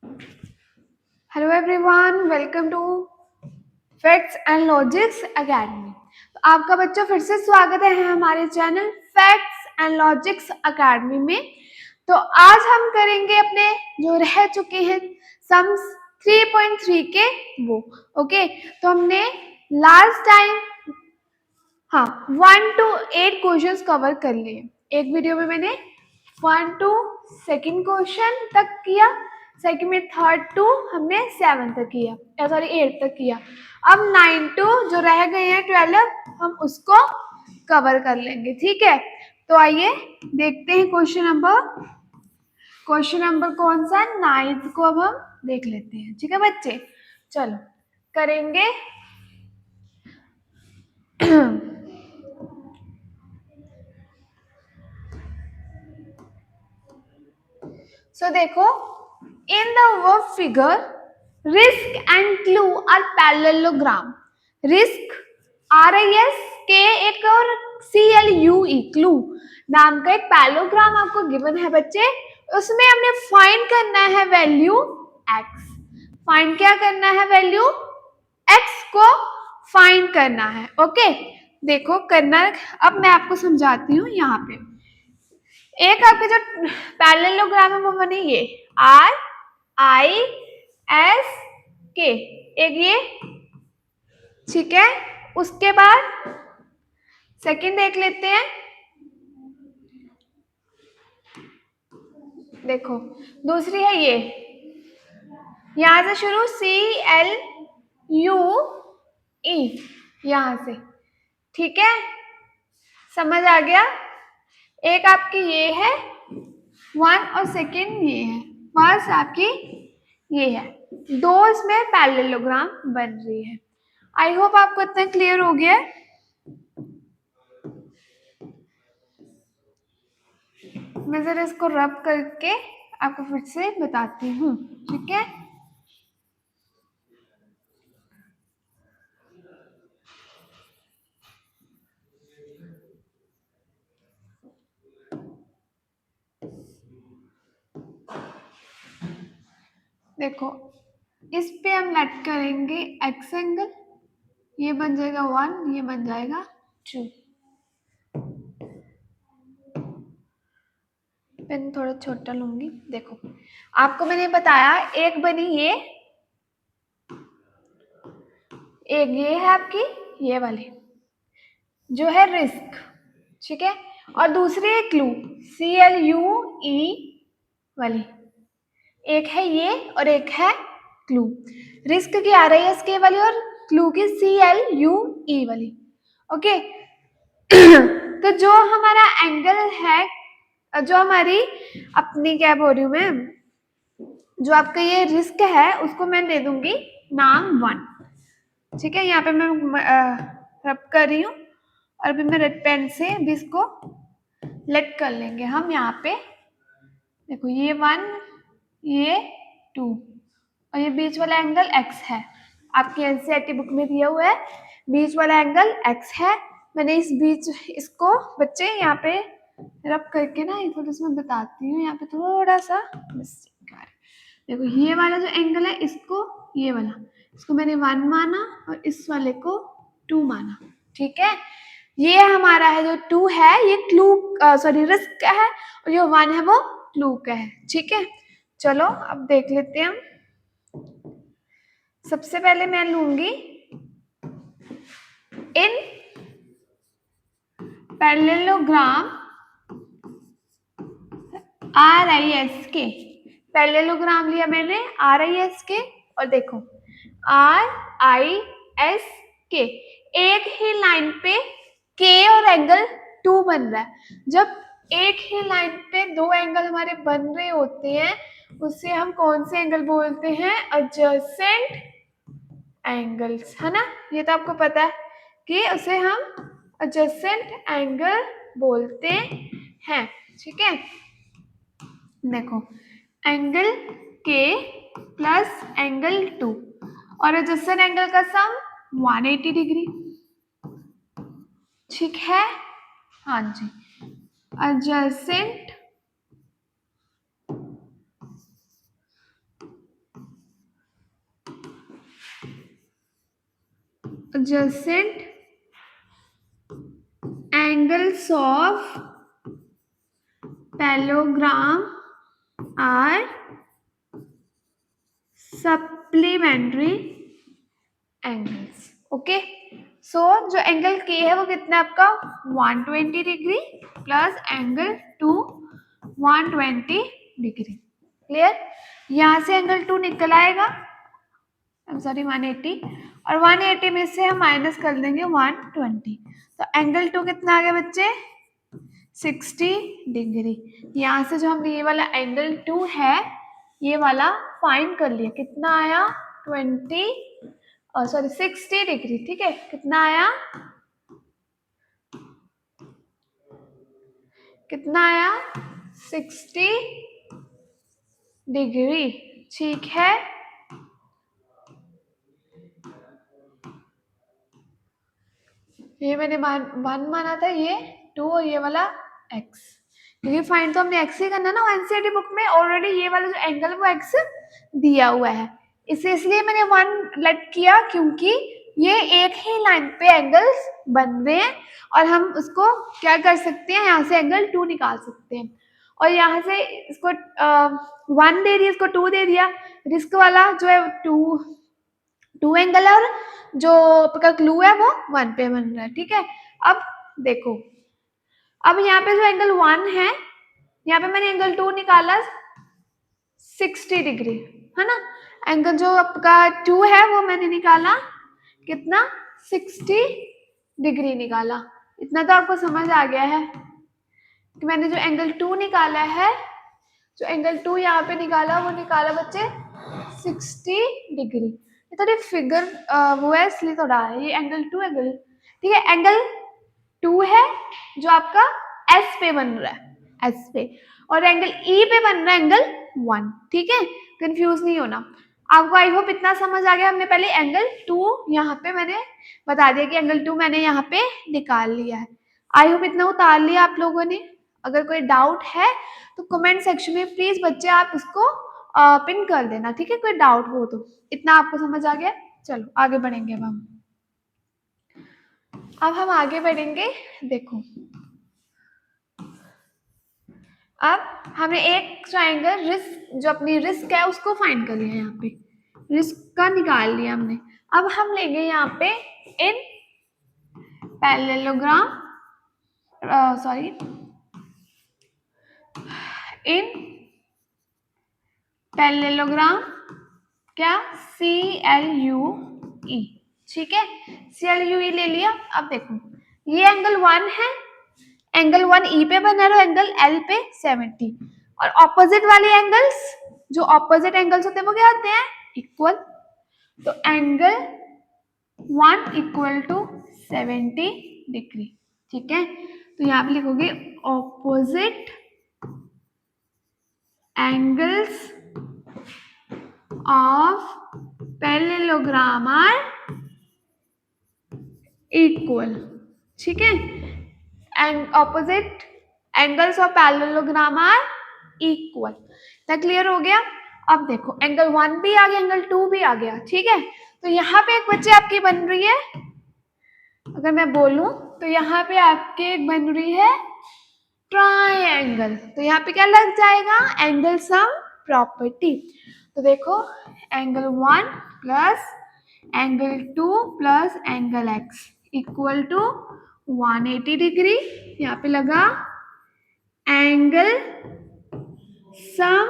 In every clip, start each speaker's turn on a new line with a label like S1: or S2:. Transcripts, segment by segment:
S1: Hello everyone, welcome to facts and logics academy. तो आपका बच्चों फिर से स्वागत है हमारे channel facts and logics academy में। तो आज हम करेंगे अपने जो रह चुके हैं सम्स 3.3 के वो। ओके, तो हमने last time 1 to 8 questions cover कर लिए। एक वीडियो में मैंने 1 to 2nd क्वेश्चन तक किया, सेकंड में 3rd to हमने 7 तक किया, सॉरी 8 तक किया। अब 9 to जो रह गए हैं 12 हम उसको कवर कर लेंगे। ठीक है, तो आइए देखते हैं क्वेश्चन नंबर कौन सा 9th को अब हम देख लेते हैं। ठीक है बच्चे, चलो करेंगे। सो देखो, in the verb figure risk and clue are parallelogram. Risk RIS के एक और CLUE क्लू नाम का एक पैरेललोग्राम आपको गिवन है बच्चे। उसमें हमने फाइंड करना है वैल्यू x। फाइंड क्या करना है? वैल्यू x को फाइंड करना है। ओके, देखो करना, अब मैं आपको समझाती हूँ। यहाँ पे एक आपके जो पैरेललोग्राम है वो बने ये RIS के, एक ये। ठीक है, उसके बाद सेकंड देख लेते हैं। देखो दूसरी है ये, यहां से शुरू CLUE, यहां से। ठीक है, समझ आ गया? एक आपकी ये है 1 और सेकंड ये है, फर्स्ट आपकी ये है। दो इसमें पैरेललोग्राम बन रही है। आई होप आपको इतना क्लियर हो गया है। मैं जरा इसको रब करके आपको फिर से बताती हूँ। ठीक है, देखो इस पे हम लेट करेंगे एक्स एंगल, ये बन जाएगा 1, ये बन जाएगा 2। पेन थोड़ा छोटा लूंगी। देखो आपको मैंने बताया, एक बनी ये, एक ये है आपकी ये वाली जो है रिस्क। ठीक है, और दूसरी है क्लू CLUE वाली। एक है ये और एक है क्लू। रिस्क की RIS के वाली और क्लू की CLUE वाली। ओके, तो जो हमारा एंगल है, जो हमारी अपनी क्या बोल रही हूँ मैं, जो आपका ये रिस्क है उसको मैं दे दूंगी नाम 1। ठीक है, यहाँ पे मैं रब कर रही हूँ और अभी मैं रेड पेन से भी इसको लेट कर लेंगे हम। यहाँ पे देखो ये 1, ये 2 और ये बीच वाला एंगल x है। आपकी NCERT बुक में दिया हुआ है बीच वाला एंगल x है। मैंने इस बीच इसको बच्चे यहाँ पे रब करके ना ये थोड़ा सा मैं बताती हूँ। यहाँ पे थोड़ा सा मिस्टेक आ रहा है। देखो ये वाला जो एंगल है इसको, ये वाला इसको मैंने 1 माना और इस वाले को 2 माना। ठीक है, ये हमारा है जो 2 है ये क्लू सॉरी रिस्क का है, और जो 1 है वो क्लू का है। ठीक है, चलो अब देख लेते हैं हम। सबसे पहले मैं लूंगी इन पैरेललोग्राम RIS के। पैरेललोग्राम लिया मैंने RIS के, और देखो RIS के एक ही लाइन पे K और एंगल 2 बन रहा है। जब एक ही लाइन पे दो एंगल हमारे बन रहे होते हैं उससे हम कौन से एंगल बोलते हैं? एडजेसेंट एंगल्स, है ना? ये तो आपको पता है कि उसे हम एडजेसेंट एंगल बोलते हैं। ठीक है, देखो एंगल K प्लस एंगल 2 और एडजेसेंट एंगल का सम 180 डिग्री। ठीक है, हाँ जी, adjacent adjacent angles of parallelogram are supplementary angles. Okay, so जो एंगल के है वो कितना है आपका 120 degree plus angle 2 120 degree. Clear? यहाँ से एंगल 2 निकल आएगा, सॉरी 180, और 180 में से हम माइनस कर देंगे 120. तो एंगल 2 कितना आ गया बच्चे 60 डिग्री. यहाँ से जो हम ये वाला एंगल 2 है ये वाला फाइंड कर लिया, कितना आया 60 डिग्री. ठीक है, कितना आया 60 डिग्री. ठीक है, ये मैंने 1 माना था, ये 2 और ये वाला x, क्योंकि फाइंड तो हमने x ही करना ना. एनसीईआरटी बुक में ऑलरेडी ये वाला जो एंगल वो x दिया हुआ है, इसे इसलिए मैंने 1 लेट किया क्योंकि ये एक ही लाइन पे एंगल्स बन रहे हैं और हम उसको क्या कर सकते हैं, यहाँ से एंगल 2 निकाल सकते हैं. और यहाँ से इसको 1 दे दिया, इसको 2 दे दिया. रिस्क वाला जो है 2 एंगल है और जो आपका क्लू है वो 1 पे बन रहा है. ठीक है, अब देखो, अब यहाँ पे जो एंगल 1 है, यहाँ पे मैंने एंगल 2 निकाला 60 डिग्री, है ना. एंगल जो आपका 2 है वो मैंने निकाला कितना 60 डिग्री निकाला. इतना तो आपको समझ आ गया है कि मैंने जो एंगल 2 निकाला है, जो एंगल 2 यहाँ पे निकाला वो निकाला बच्चे 60 डिग्री. ये थोड़ी फिगर वो है इसलिए थोड़ा है, ये एंगल 2 एंगल. ठीक है, एंगल 2 है जो आपका एस पे बन रहा है, एस पे, और एंगल ई पे बन रहा है एंगल 1. ठीक है, कंफ्यूज नहीं होना. आपको आई होप इतना समझ आ गया. हमने पहले एंगल 2 यहाँ पे मैंने बता दिया कि एंगल 2 मैंने यहाँ पे निकाल लिया है. आई होप इतना उतार लिया आप लोगों ने. अगर कोई डाउट है तो कमेंट सेक्शन में प्लीज बच्चे आप उसको पिन कर देना. ठीक है, कोई डाउट हो तो. इतना आपको समझ आ गया. चलो आगे बढ़ेंगे. अब हम आगे बढ़ेंगे. देखो, अब हमने एक ट्राइंगल रिस्क, जो अपनी रिस्क है उसको फाइंड कर लिया. यहाँ पे रिस्क का निकाल लिया हमने. अब हम लेंगे यहाँ पे इन पैरेललोग्राम, सॉरी इन पैरेललोग्राम क्या CLUE. ठीक है, CLUE ले लिया. अब देखो, ये एंगल 1 है, एंगल 1 ई पे बना रहा है, एंगल एल पे 70, और ऑपोजिट वाले एंगल्स, जो ऑपोजिट एंगल्स होते हैं वो क्या होते हैं, इक्वल. तो एंगल 1 इक्वल टू 70 डिग्री. ठीक है, तो यहाँ पे लिखोगे opposite angles of parallelogram are equal. ठीक है, and opposite angles of parallelogram are equal. तो क्लियर हो गया. अब देखो, एंगल 1 भी आ गया, एंगल 2 भी आ गया. ठीक है, तो यहाँ पे एक बच्चे आपकी बन रही है, अगर मैं बोलूं तो यहाँ पे आपके एक बन रही है ट्रायंगल. तो यहाँ पे क्या लग जाएगा, एंगल सम प्रॉपर्टी. तो देखो, angle 1 plus angle 2 plus angle x equal to 180 degree. यहाँ पे लगा angle sum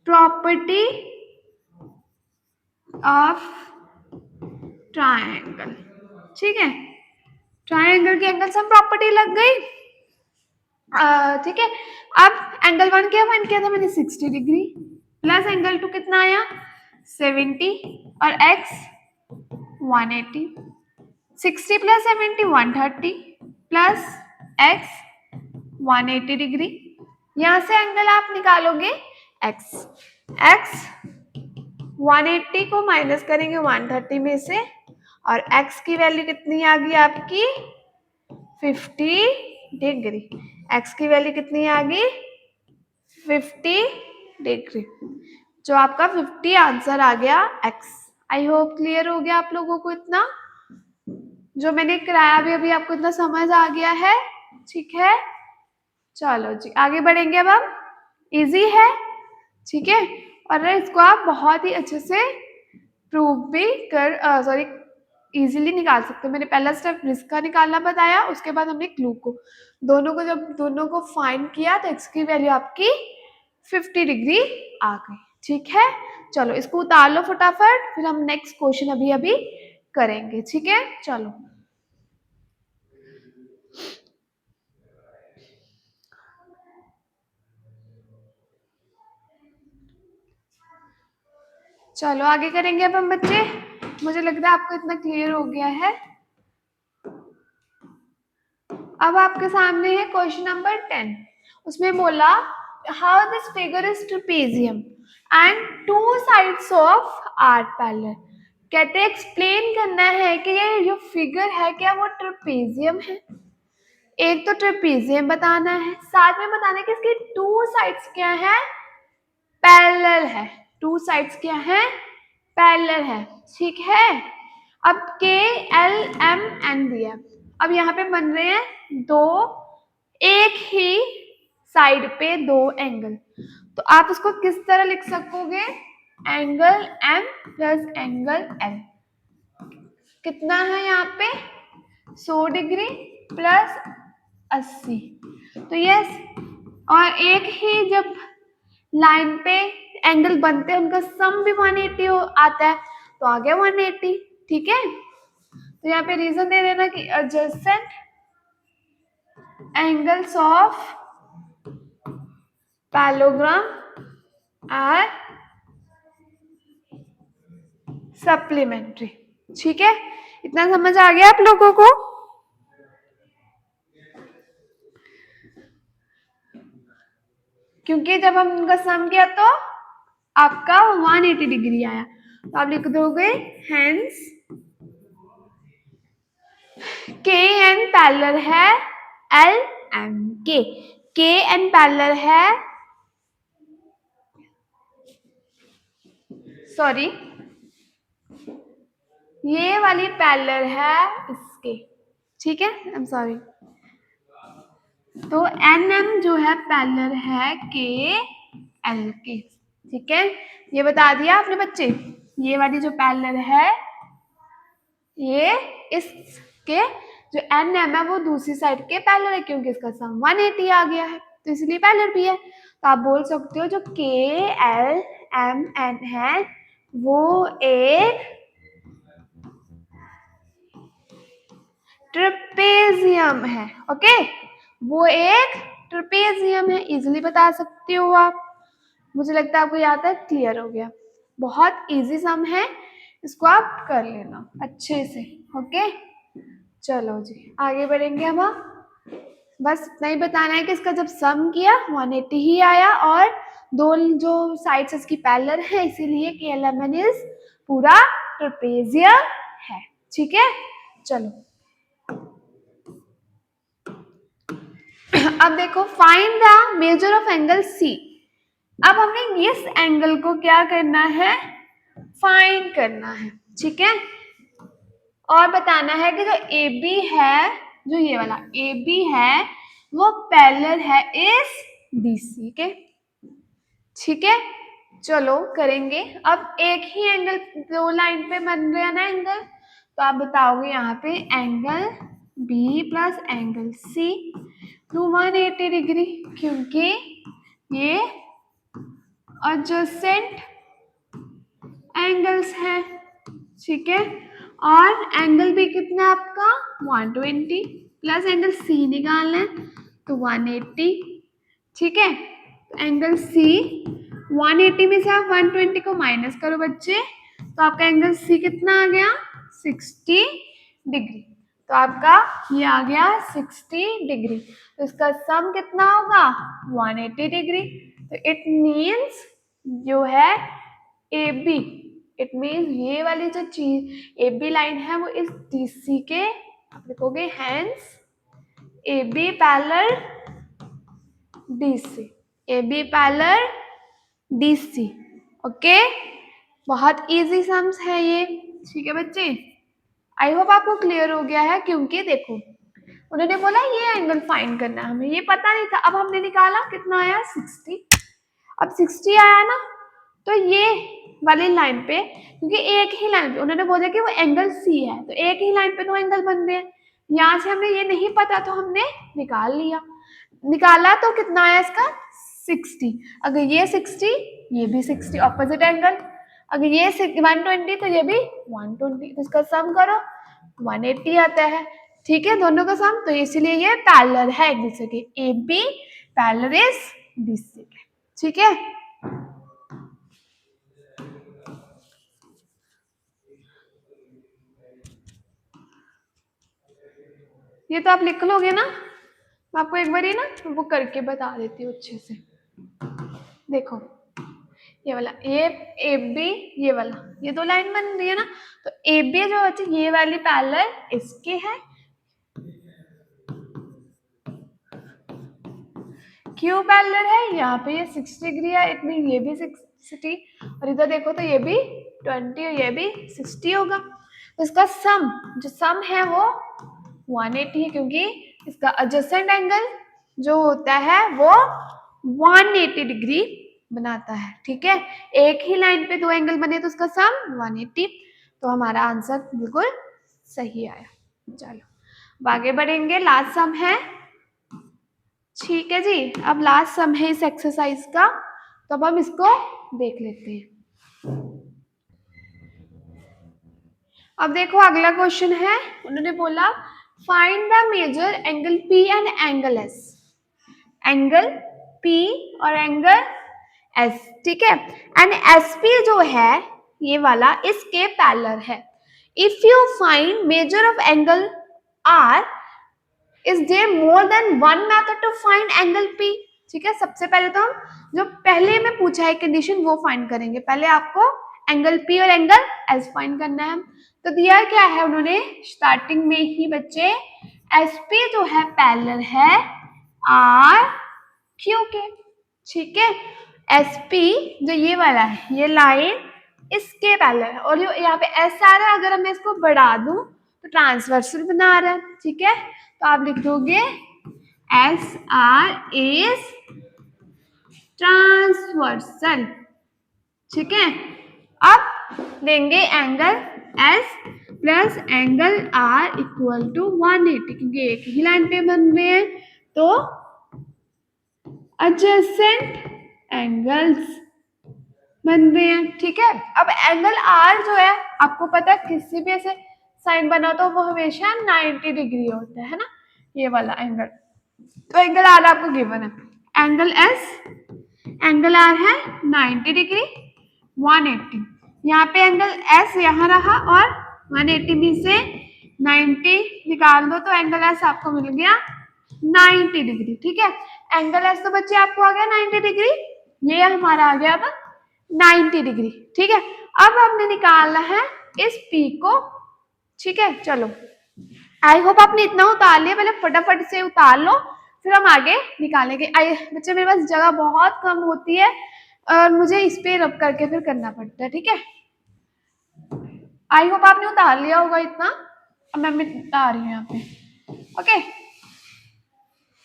S1: property of triangle. ठीक है, ट्रायंगल की एंगल सम प्रॉपर्टी लग गई. ठीक है, अब एंगल 1 क्या फाइंड किया था मैंने 60 डिग्री, प्लस एंगल 2 कितना आया 70, और x 180. 60 plus 70 130 plus x 180 degree. यहाँ से एंगल आप निकालोगे x. x 180 को माइनस करेंगे 130 में से, और x की वैल्यू कितनी आ गई आपकी 50 डिग्री. x की वैल्यू कितनी आ गई 50 डिग्री, जो आपका 50 आंसर आ गया x आई होप क्लियर हो गया आप लोगों को, इतना जो मैंने कराया भी अभी आपको इतना समझ आ गया है, ठीक है। चलो जी आगे बढ़ेंगे अब हम। इजी है, ठीक है, और इसको आप बहुत ही अच्छे से प्रूव भी कर सॉरी इजीली निकाल सकते हो। मैंने पहला स्टेप रिस्क का निकालना बताया, उसके बाद हमने क्लू को, दोनों को जब दोनों को फाइंड किया तो एक्स की वैल्यू आपकी 50 डिग्री आ गई, ठीक है। चलो इसको उतार लो फटाफट, फिर हम नेक्स्ट क्वेश्चन अभी अभी करेंगे, ठीक है। चलो चलो आगे करेंगे अब हम बच्चे। मुझे लग रहा है आपको इतना क्लियर हो गया है। अब आपके सामने है क्वेश्चन नंबर 10। उसमें बोला how this figure is trapezium and two sides of art parallel. कहते हैं एक्सप्लेन करना है कि ये जो फिगर है क्या वो ट्रेपेजियम है। एक तो ट्रेपेजियम बताना है, साथ में बताना है कि इसकी टू साइड्स क्या है, पैरेलल है। टू साइड्स क्या है, पैरेलल है, ठीक है। अब के एल एम एन दिया, अब यहाँ पे बन रहे हैं दो एक ही साइड पे दो एंगल, तो आप उसको किस तरह लिख सकोगे, angle M plus angle L. कितना है यहाँ पे 100 डिग्री प्लस 80, तो यस। और एक ही जब लाइन पे एंगल बनते हैं उनका सम भी 180 आता है, तो आ गया 180, ठीक है। तो यहाँ पे रीजन दे देना कि adjacent angles of parallelogram are supplementary, ठीक है। इतना समझ आ गया आप लोगों को। क्योंकि जब हम उनका सम किया तो आपका 180 डिग्री आया, तो आप लिख दोगे हेंस के एन पैरेलल है एल एम के एन पैरेलल है, सॉरी ये वाली पैरेलल है इसके, ठीक है, आई एम सॉरी। तो एन एम जो है पैरेलल है के एल के, ठीक है। ये बता दिया आपने बच्चे, ये वाली जो पैरेलल है ये इसके जो एन एम है वो दूसरी साइड के पैरेलल है, क्योंकि इसका सम 180 आ गया है तो इसलिए पैरेलल भी है। तो आप बोल सकते हो जो के एल एम एन है वो एक ट्रेपेजियम है, ओके, वो एक ट्रेपेजियम है, इजीली बता सकते हो आप। मुझे लगता है आपको यहाँ तक क्लियर हो गया, बहुत इजी सम है, इसको आप कर लेना अच्छे से, ओके। चलो जी आगे बढ़ेंगे हम। बस इतना ही बताना है कि इसका जब सम किया 180 ही आया, और दो जो साइड्स इसकी पैरेलल है इसीलिए K L M N is पूरा ट्रेपेजियम है, ठीक है। चलो अब देखो find the measure of angle C. अब हमने इस एंगल को क्या करना है, फाइंड करना है, ठीक है। और बताना है कि जो ए बी है, जो ये वाला ए बी है वो पैरेलल है इस डी सी के, ठीक है। चलो करेंगे। अब एक ही एंगल दो लाइन पे बन रहा है ना एंगल, तो आप बताओगे यहाँ पे angle B plus angle C to 180 degree, क्योंकि ये एडजेसेंट एंगल्स हैं, ठीक है। और एंगल भी कितना आपका 120 प्लस एंगल सी निकालना है तो 180, ठीक है। तो एंगल सी 180 में से आप 120 को माइनस करो बच्चे, तो आपका एंगल सी कितना आ गया 60 डिग्री, तो आपका ये आ गया 60 डिग्री, तो इसका सम कितना होगा 180 डिग्री। तो इट मीन्स जो है ए बी, इट मीन्स ये वाली जो चीज ए बी लाइन है वो इस डी सी के, आप लिखोगे hence A B parallel D C, A B parallel D C, okay. बहुत इजी सम्स है ये, ठीक है बच्चे। आई होप आपको क्लियर हो गया है, क्योंकि देखो उन्होंने बोला ये एंगल फाइंड करना है, हमें ये पता नहीं था। अब हमने निकाला, कितना आया 60। अब 60 आया ना, तो ये वाली लाइन पे, क्योंकि एक ही लाइन पे उन्होंने बोला कि वो एंगल सी है, तो एक ही लाइन पे तो एंगल बन रहे हैं। यहाँ से हमें ये नहीं पता तो हमने निकाल लिया, निकाला तो कितना आया इसका 60। अगर ये 60, ये भी 60, ऑपोजिट एंगल। अगर ये 120 तो ये भी 120, तो इसका सम करो 180 आता है, ठीक है, दोनों का सम। तो इसीलिए ये पैरेलल है एक दूसरे के, A B parallel is BC, ठीक है। ये तो आप लिख लोगे ना, मैं आपको एक बार ही ना वो करके बता देती हूँ अच्छे से। देखो ये वाला ए बी, ये वाला, ये दो लाइन बन रही है ना, तो ए बी जो बच्चे ये वाली पैरेलल इसके है, क्यू पैरेलल है, यहाँ पे ये 60 डिग्री है, इट मीन ये भी 60, और इधर देखो तो ये भी 20 और ये भी 60 होगा। तो इसका सम, जो सम है वो 180 है, क्योंकि इसका एडजेसेंट एंगल जो होता है वो 180 डिग्री बनाता है, ठीक है। एक ही लाइन पे दो एंगल बने तो उसका सम 180, तो हमारा आंसर बिल्कुल सही आया। चलो आगे बढ़ेंगे, लास्ट सम है, ठीक है जी। अब लास्ट सम है इस एक्सरसाइज का, तो अब हम इसको देख लेते हैं। अब देखो अगला क्वेश्चन है, उन्होंने बोला find the measure angle P and angle S, angle P और एंगल एस, ठीक है। एंड एस पी जो है ये वाला इसके पैरेलल है। If you find measure of angle R, is there more than one method to find angle P, ठीक है। सबसे पहले तो हम जो पहले में पूछा है कंडीशन वो फाइंड करेंगे, पहले आपको एंगल पी और एंगल एस फाइंड करना है। तो दिया क्या है उन्होंने स्टार्टिंग में ही बच्चे, एस पी जो है पैरेलल है आर क्यू के, ठीक है। एस पी जो ये वाला है, ये लाइन इसके पैरेलल है, और जो यहाँ पे एस आ रहा है, अगर मैं इसको बढ़ा दूं तो ट्रांसवर्सल बना रहा है, ठीक है। तो आप लिख दोगे एस आर इज ट्रांसवर्सल, ठीक है। अब देंगे angle S plus angle R equal to 180, क्योंकि एक ही लाइन पे बन रहे हैं, तो एडजेसेंट एंगल्स बन रहे हैं, ठीक है। अब एंगल आर जो है आपको पता है, किसी भी ऐसे साइन बना तो वो हमेशा 90 डिग्री होता है ना, ये वाला एंगल। तो एंगल आर आपको गिवन है, एंगल एस, एंगल आर है 90 डिग्री 180, यहाँ पे एंगल एस यहाँ रहा और 180 में से 90 निकाल दो तो एंगल एस आपको मिल गया 90 डिग्री, ठीक है। एंगल एस तो बच्चे आपको आ गया 90 डिग्री, ये हमारा आ गया अब 90 डिग्री, ठीक है। अब हमने निकालना है इस पी को, ठीक है। चलो आई होप आपने इतना उतार लिया, पहले फटाफट से उतार लो, फिर हम आगे निकालेंगे। बच्चे मेरे पास जगह बहुत कम होती है और मुझे इस पे रब करके फिर करना पड़ता है, ठीक है। आई होप आपने उतार लिया होगा इतना, अब मैं मिटा रही हूँ यहाँ पे, ओके।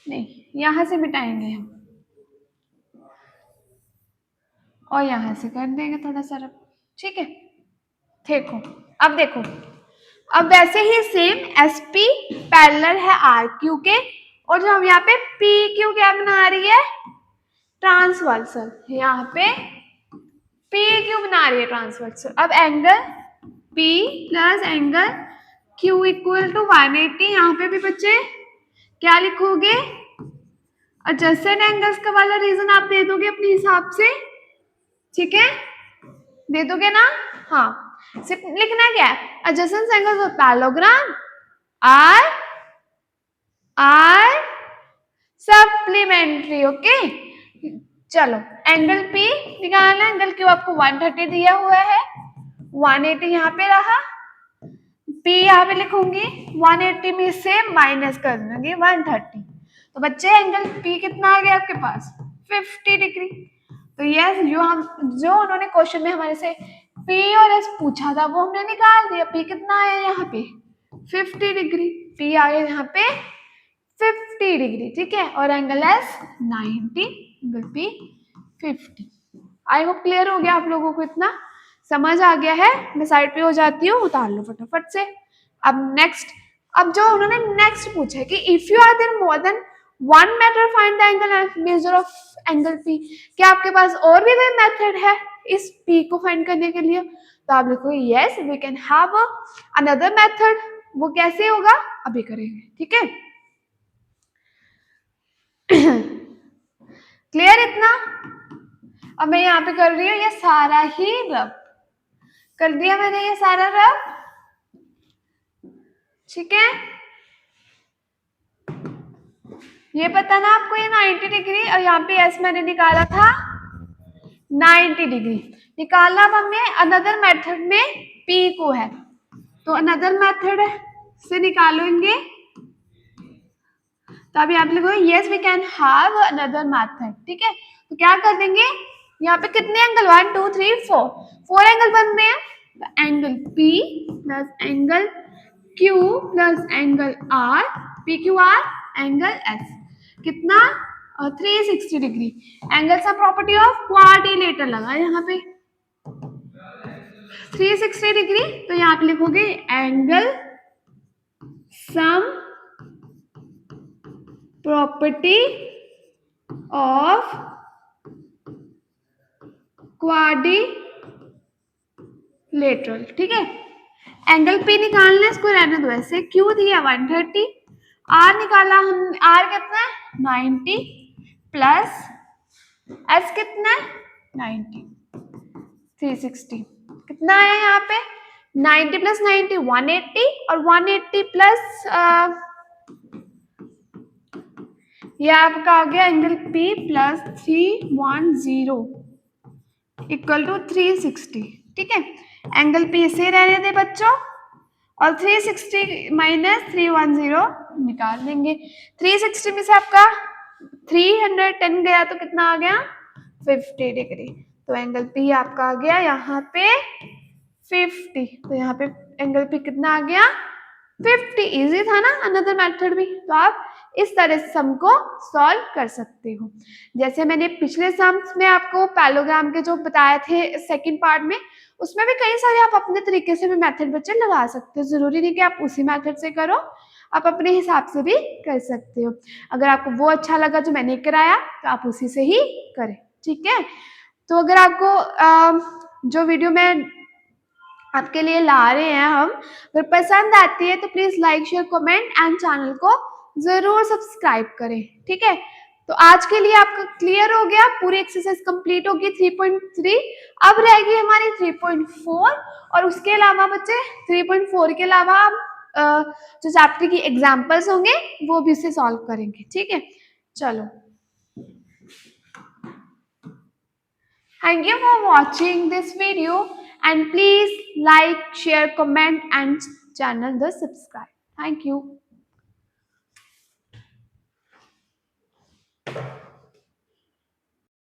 S1: नहीं, यहाँ से मिटाएंगे हम और यहाँ से कर देंगे थोड़ा सा रब, ठीक है। देखो अब देखो, अब वैसे ही सेम एस पी पैरेलल है आर क्यू के, और जो हम यहाँ पे पी क्यू क्या बना रही है ट्रांसवर्सल, यहाँ पे पी क्यू बना रही है ट्रांसवर्सल। अब angle P plus angle Q equal to 180, यहाँ पे भी बच्चे क्या लिखोगे एडजेसेंट एंगल्स का वाला रीजन आप दे दोगे अपने हिसाब से, ठीक है, दे दोगे ना। हाँ, सिर्फ लिखना क्या है, adjacent angles of parallelogram are are supplementary, okay. चलो एंगल पी निकालना, एंगल क्यू आपको 130 दिया हुआ है, 180 यहाँ पे रहा, पी यहाँ पे लिखूंगी, 180 में से माइनस कर दूंगी 130, तो बच्चे एंगल पी कितना आ गया आपके पास 50 डिग्री। तो यस, जो उन्होंने क्वेश्चन में हमारे से पी और एस पूछा था वो हमने निकाल दिया। पी कितना आया यहाँ पे 50 डिग्री, पी आया यहाँ पे 50 डिग्री, ठीक है। और angle S 90, angle P 50। I hope clear हो गया आप लोगों को, इतना समझ आ गया है। मैं साइड पे हो जाती हूँ, उतार लो फटाफट से। अब नेक्स्ट, अब जो उन्होंने नेक्स्ट पूछा है कि if you are there more than one method find the angle measure of angle P, क्या आपके पास और भी कोई मेथड है इस पी को फाइंड करने के लिए? तो आप लिखो yes we can have another method. वो कैसे होगा अभी करेंगे, ठीक है। क्लियर इतना? अब मैं यहाँ पे कर रही हूँ ये सारा ही रब कर दिया मैंने, ये सारा रब, ठीक है। ये पता ना आपको ये 90 डिग्री, और यहाँ पे एस मैंने निकाला था 90 डिग्री निकालना। अब हमें अनदर मेथड में पी को है, तो अनदर मेथड से निकालेंगे। तो अभी आप लिखो yes we can have another method, ठीक है। तो क्या कर देंगे, यहाँ पे कितने एंगल 1 2 3 4 एंगल बन रहे हैं। Angle P plus angle Q plus angle R, P Q R angle S, कितना 360 degree. Angle sum property of quadrilateral लगा यहाँ पे 360 डिग्री। तो यहाँ पे लिखोगे angle sum property of quadrilateral, ठीक है। एंगल पी निकालना है, इसको रहने दो ऐसे। क्यू दिया 130, आर निकाला हम, आर कितना है 90 प्लस एस कितना है 90, 360 कितना है यहाँ पे 90 प्लस 90 180, और 180 प्लस ये आपका आ गया angle P plus 310 equal to 360, ठीक है। एंगल पी से रहने दे बच्चों, और 360 माइनस 310 निकाल लेंगे। 360 में से आपका 310 गया तो कितना आ गया 50 डिग्री। तो एंगल पी आपका आ गया यहाँ पे 50, तो यहाँ पे एंगल पी कितना आ गया 50। इजी था ना अनदर मेथड भी। तो आप इस तरह से सम को सॉल्व कर सकते हो। जैसे मैंने पिछले सम्स में आपको पैलोग्राम के जो बताए थे सेकंड पार्ट में, उसमें भी कई सारे आप अपने तरीके से भी मेथड बच्चे लगा सकते हो। जरूरी नहीं कि आप उसी मेथड से करो, आप अपने हिसाब से भी कर सकते हो। अगर आपको वो अच्छा लगा जो मैंने कराया तो आप उसी से ही करें, ठीक है। तो अगर आपको जो वीडियो में आपके लिए ला रहे हैं हम, अगर पसंद आती है तो please like share comment and channel को जरूर सब्सक्राइब करें, ठीक है। तो आज के लिए आपका क्लियर हो गया, पूरी एक्सरसाइज कंप्लीट होगी 3.3। अब रहेगी हमारी 3.4, और उसके अलावा बच्चे 3.4 के अलावा हम जो चैप्टर की एग्जाम्पल्स होंगे वो भी उसे सॉल्व करेंगे, ठीक है। चलो, thank you for watching this video, and please like, share, comment and channel the subscribe. Thank you.